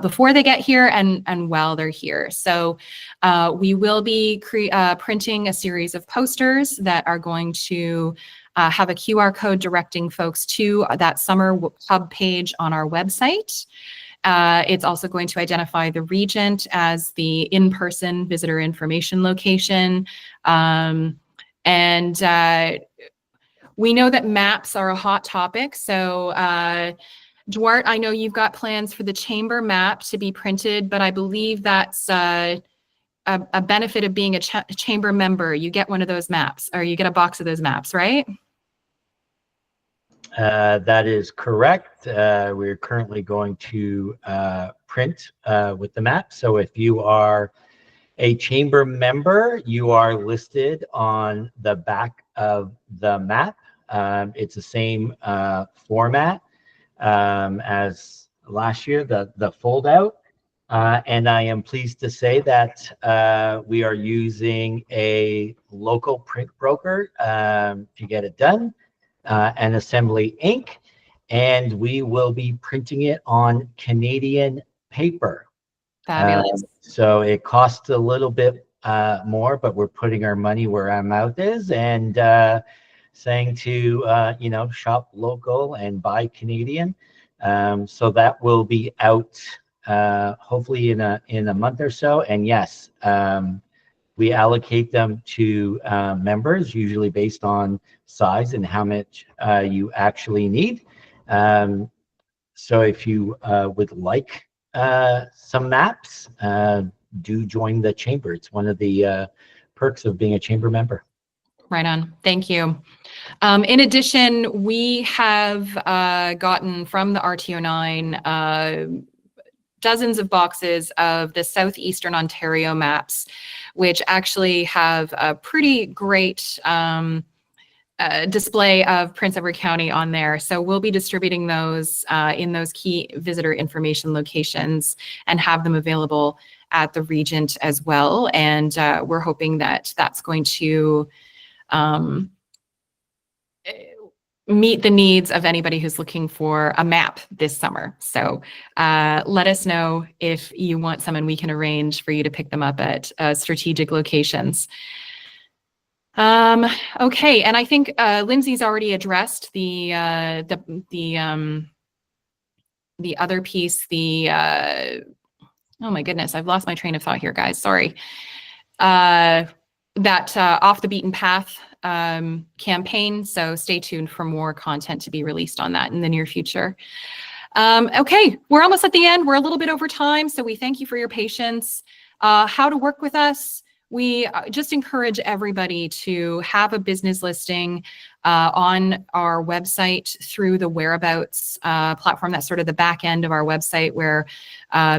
before they get here and while they're here. So we will be printing a series of posters that are going to have a QR code directing folks to that summer hub page on our website. It's also going to identify the Regent as the in-person visitor information location. We know that maps are a hot topic. So Duarte, I know you've got plans for the chamber map to be printed, but I believe that's a benefit of being a chamber member. You get one of those maps, or you get a box of those maps, right? That is correct. We're currently going to print with the map. So if you are a chamber member, you are listed on the back of the map. It's the same format as last year, the fold out. And I am pleased to say that we are using a local print broker to get it done, and Assembly Inc. And we will be printing it on Canadian paper. Fabulous. So it costs a little bit more, but we're putting our money where our mouth is, and saying to shop local and buy Canadian. So that will be out hopefully in a month or so. And yes, we allocate them to members, usually based on size and how much you actually need. So if you would like some maps, do join the chamber. It's one of the perks of being a chamber member. Right on. Thank you. In addition, we have gotten from the RTO9 dozens of boxes of the Southeastern Ontario maps, which actually have a pretty great display of Prince Edward County on there. So we'll be distributing those in those key visitor information locations and have them available at the Regent as well. And we're hoping that that's going to meet the needs of anybody who's looking for a map this summer. So let us know if you want some, and we can arrange for you to pick them up at strategic locations. Okay, and I think Lindsay's already addressed the other piece, oh my goodness, I've lost my train of thought here, guys. Sorry. That Off the Beaten Path campaign. So stay tuned for more content to be released on that in the near future. Okay, we're almost at the end. We're a little bit over time, so we thank you for your patience. How to work with us. We just encourage everybody to have a business listing on our website through the Whereabouts platform. That's sort of the back end of our website where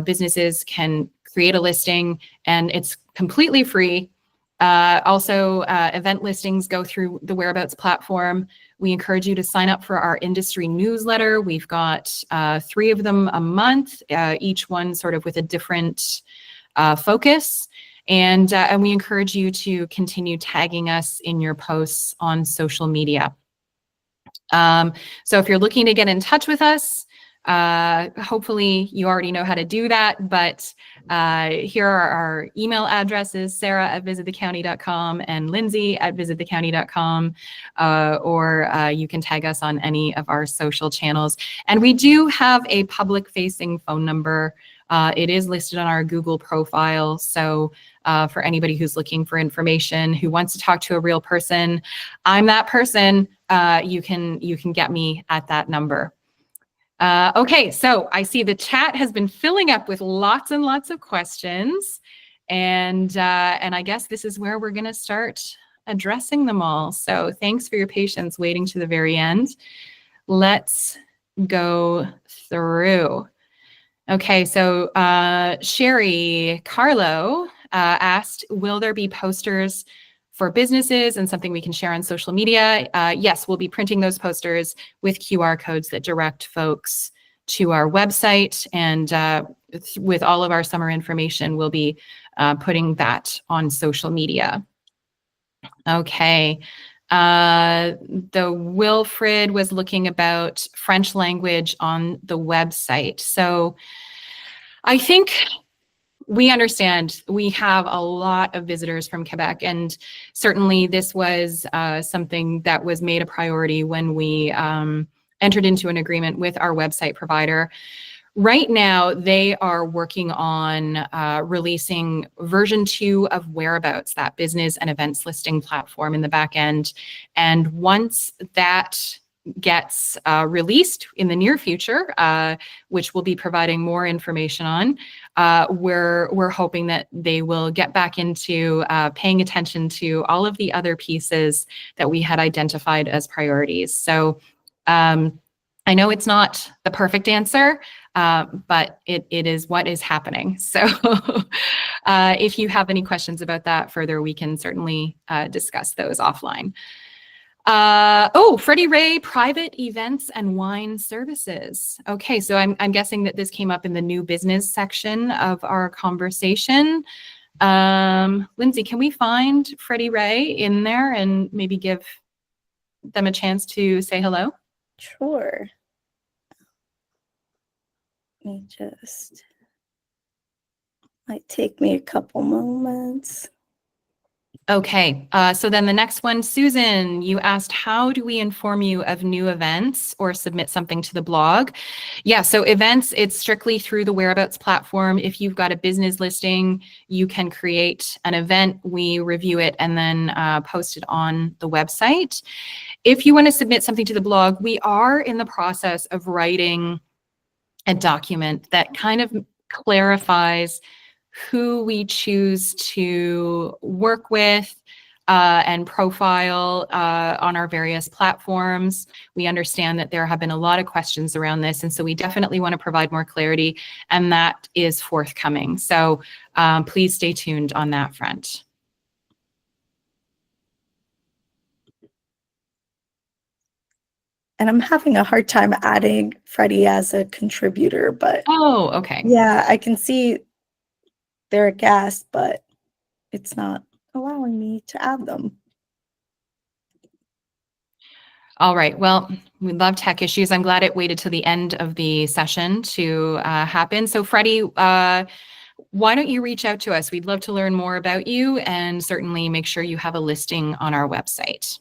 businesses can create a listing, and it's completely free. Also, event listings go through the Whereabouts platform. We encourage you to sign up for our industry newsletter. We've got 3 of them a month, each one sort of with a different focus. And we encourage you to continue tagging us in your posts on social media. So if you're looking to get in touch with us, hopefully you already know how to do that, but here are our email addresses: sarah@visitthecounty.com and lindsay@visitthecounty.com, or you can tag us on any of our social channels. And we do have a public-facing phone number. It is listed on our Google profile. So for anybody who's looking for information, who wants to talk to a real person, I'm that person. You can get me at that number. Okay, so I see the chat has been filling up with lots and lots of questions, and I guess this is where we're going to start addressing them all. So thanks for your patience waiting to the very end. Let's go through. Okay, so Sherry Carlo asked, will there be posters for businesses and something we can share on social media? Yes, we'll be printing those posters with QR codes that direct folks to our website. And with all of our summer information, we'll be putting that on social media. Okay. The Wilfred was looking about French language on the website. So I think we understand we have a lot of visitors from Quebec, and certainly this was something that was made a priority when we entered into an agreement with our website provider. Right now, they are working on releasing version 2 of Whereabouts, that business and events listing platform in the back end. And once that gets released in the near future, which we'll be providing more information on, we're hoping that they will get back into paying attention to all of the other pieces that we had identified as priorities. So I know it's not the perfect answer, but it is what is happening. So if you have any questions about that further, we can certainly discuss those offline. Oh, Freddie Ray, private events and wine services. Okay, so I'm guessing that this came up in the new business section of our conversation. Lindsay, can we find Freddie Ray in there and maybe give them a chance to say hello? Sure. Let me just, might take me a couple moments. Okay, so then the next one, Susan, you asked, how do we inform you of new events or submit something to the blog? Yeah, so events, it's strictly through the Whereabouts platform. If you've got a business listing, you can create an event, we review it, and then post it on the website. If you want to submit something to the blog, we are in the process of writing a document that kind of clarifies who we choose to work with and profile on our various platforms. We understand that there have been a lot of questions around this, and so we definitely want to provide more clarity, and that is forthcoming. So please stay tuned on that front. And I'm having a hard time adding Freddie as a contributor, but Oh, okay. yeah, I can see they're a guest, but it's not allowing me to add them. All right. Well, we love tech issues. I'm glad it waited till the end of the session to happen. So Freddie, why don't you reach out to us? We'd love to learn more about you and certainly make sure you have a listing on our website.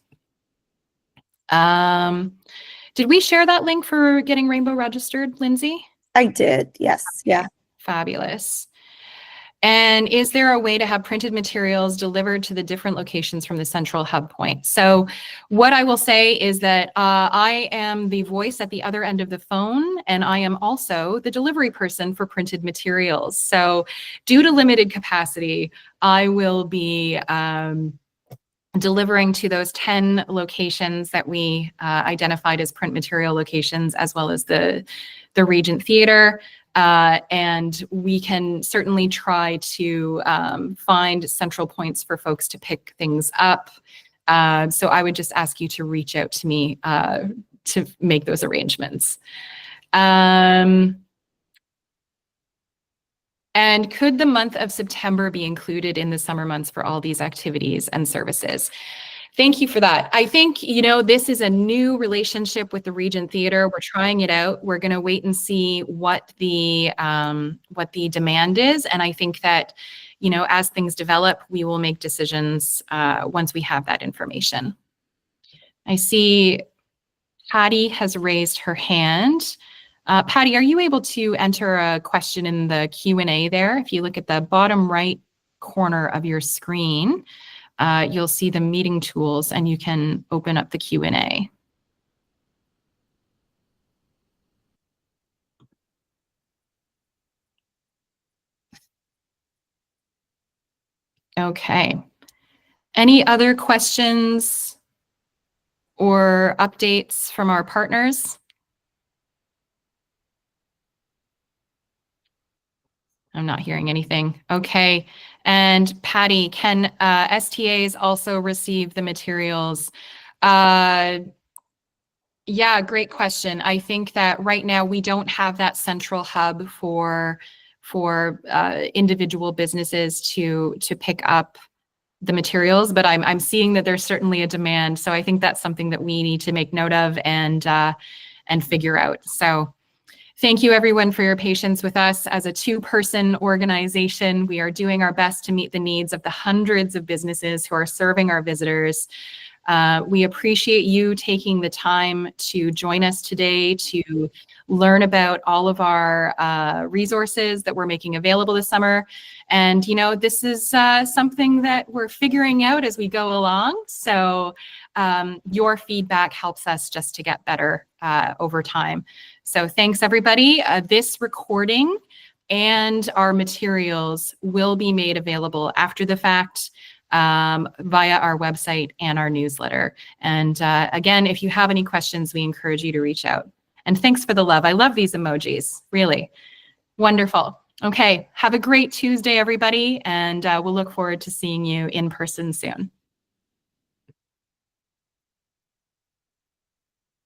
Did we share that link for getting Rainbow registered, Lindsay? I did, yes, yeah. Fabulous. And is there a way to have printed materials delivered to the different locations from the central hub point? So what I will say is that I am the voice at the other end of the phone, and I am also the delivery person for printed materials. So due to limited capacity, I will be delivering to those 10 locations that we identified as print material locations, as well as the Regent Theater. And we can certainly try to find central points for folks to pick things up. So I would just ask you to reach out to me to make those arrangements. And could the month of September be included in the summer months for all these activities and services? Thank you for that. I think, you know, this is a new relationship with the Regent Theater. We're trying it out. We're going to wait and see what the demand is. And I think that, you know, as things develop, we will make decisions once we have that information. I see Patty has raised her hand. Patty, are you able to enter a question in the Q&A there? If you look at the bottom right corner of your screen, you'll see the meeting tools and you can open up the Q&A. Okay. Any other questions or updates from our partners? I'm not hearing anything. Okay. And Patty, can STAs also receive the materials? Yeah, great question. I think that right now we don't have that central hub for individual businesses to pick up the materials, but I'm seeing that there's certainly a demand. So I think that's something that we need to make note of and figure out. So thank you everyone for your patience with us. As a two-person organization, we are doing our best to meet the needs of the hundreds of businesses who are serving our visitors. We appreciate you taking the time to join us today to learn about all of our resources that we're making available this summer. And, you know, this is something that we're figuring out as we go along. So your feedback helps us just to get better over time. So thanks, everybody. This recording and our materials will be made available after the fact via our website and our newsletter. And again, if you have any questions, we encourage you to reach out. And thanks for the love. I love these emojis, really. Wonderful. Okay, have a great Tuesday, everybody, and we'll look forward to seeing you in person soon.